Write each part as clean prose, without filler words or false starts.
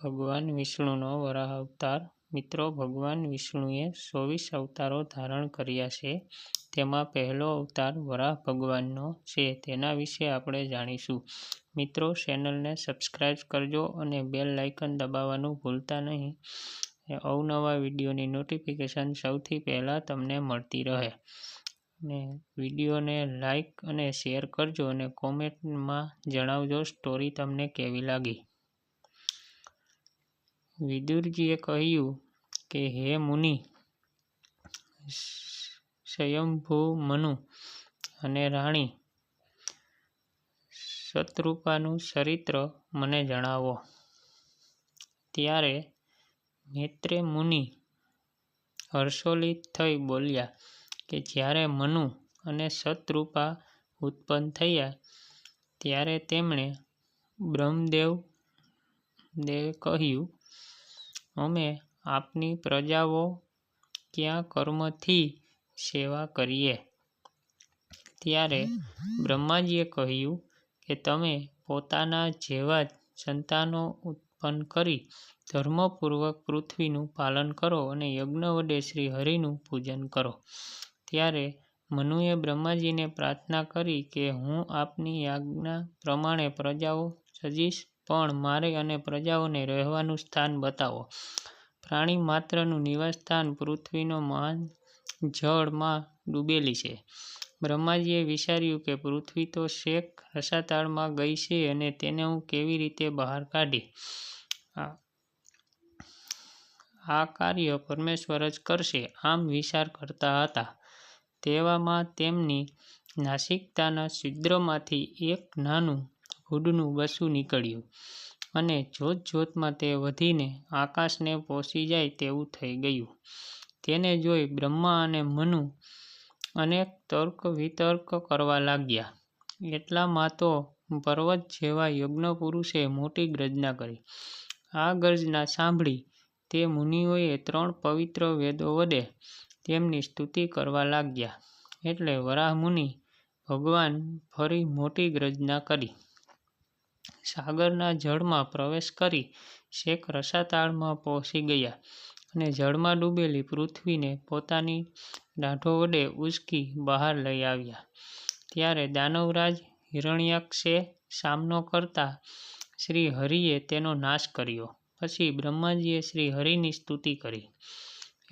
ભગવાન વિષ્ણુનો વરાહ અવતાર. મિત્રો, ભગવાન વિષ્ણુએ 24 અવતારો ધારણ કર્યા છે. તેમાં પહેલો અવતાર વરાહ ભગવાનનો છે. તેના વિશે આપણે જાણીશું. મિત્રો, ચેનલને સબસ્ક્રાઇબ કરજો અને બેલ આઇકન દબાવવાનું ભૂલતા નહીં. અવનવા વિડીયોની નોટિફિકેશન સૌથી પહેલાં તમને મળતી રહે. અને વિડીયોને લાઇક અને શેર કરજો અને કોમેન્ટમાં જણાવજો સ્ટોરી તમને કેવી લાગી. વિદુરજીએ કહ્યું કે હે મુનિ, સ્વયંભૂ મનુ અને રાણી શતરૂપાનું ચરિત્ર મને જણાવો. ત્યારે મૈત્રેય મુનિ હર્ષોલ્લિત થઈ બોલ્યા કે જ્યારે મનુ અને શતરૂપા ઉત્પન્ન થયા ત્યારે તેમણે બ્રહ્મદેવે કહ્યું, અમે આપની પ્રજાઓ ક્યાં કર્મથી સેવા કરીએ? ત્યારે બ્રહ્માજીએ કહ્યું કે તમે પોતાના જેવા જ સંતાનો ઉત્પન્ન કરી ધર્મપૂર્વક પૃથ્વીનું પાલન કરો અને યજ્ઞ વડે શ્રી હરિનું પૂજન કરો. ત્યારે મનુએ બ્રહ્માજીને પ્રાર્થના કરી કે હું આપની આજ્ઞા પ્રમાણે પ્રજાઓ સજીશ, પણ મારે અને પ્રજાઓને રહેવાનું સ્થાન બતાવો. પ્રાણી માત્રનું નિવાસસ્થાન પૃથ્વીનો મહાન જળમાં ડૂબેલી છે. બ્રહ્માજીએ વિચાર્યું કે પૃથ્વી તો છેક રસાતળમાં ગઈ છે અને તેને હું કેવી રીતે બહાર કાઢી? આ કાર્ય પરમેશ્વર જ કરશે. આમ વિચાર કરતા હતા. તેવામાં તેમની નાસિકાના છિદ્રમાંથી એક નાનું ભૂંડનું બચ્ચું નીકળ્યું અને જોતજોતમાં તે વધીને આકાશને પહોંચી જાય તેવું થઈ ગયું. તેને જોઈ બ્રહ્મા અને મનુ અનેક તર્ક-વિતર્ક કરવા લાગ્યા. એટલામાં તો પર્વત જેવા યજ્ઞપુરુષે મોટી ગર્જના કરી. આ ગર્જના સાંભળી તે મુનિઓએ 3 પવિત્ર વેદો વડે તેમની સ્તુતિ કરવા લાગ્યા. એટલે વરાહમુનિ ભગવાન ફરી મોટી ગર્જના કરી સાગરના જળમાં પ્રવેશ કરી છેક રસાતળમાં પહોંચી ગયા અને જળમાં ડૂબેલી પૃથ્વીને પોતાની દાઢો વડે ઉંચકી બહાર લઈ આવ્યા. ત્યારે દાનવરાજ હિરણ્યાક્ષે સામનો કરતા શ્રી હરિએ તેનો નાશ કર્યો. પછી બ્રહ્માજીએ શ્રી હરિની સ્તુતિ કરી.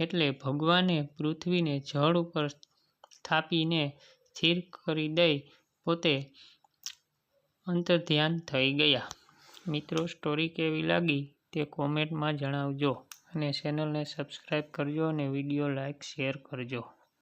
એટલે ભગવાને પૃથ્વીને જળ ઉપર સ્થાપીને સ્થિર કરી દઈ પોતે અંતર્ધ્યાન થઈ ગયા. મિત્રો, સ્ટોરી કેવી લાગી તે કોમેન્ટમાં જણાવજો અને ચેનલને સબસ્ક્રાઇબ કરજો અને વિડીયો લાઇક શેર કરજો.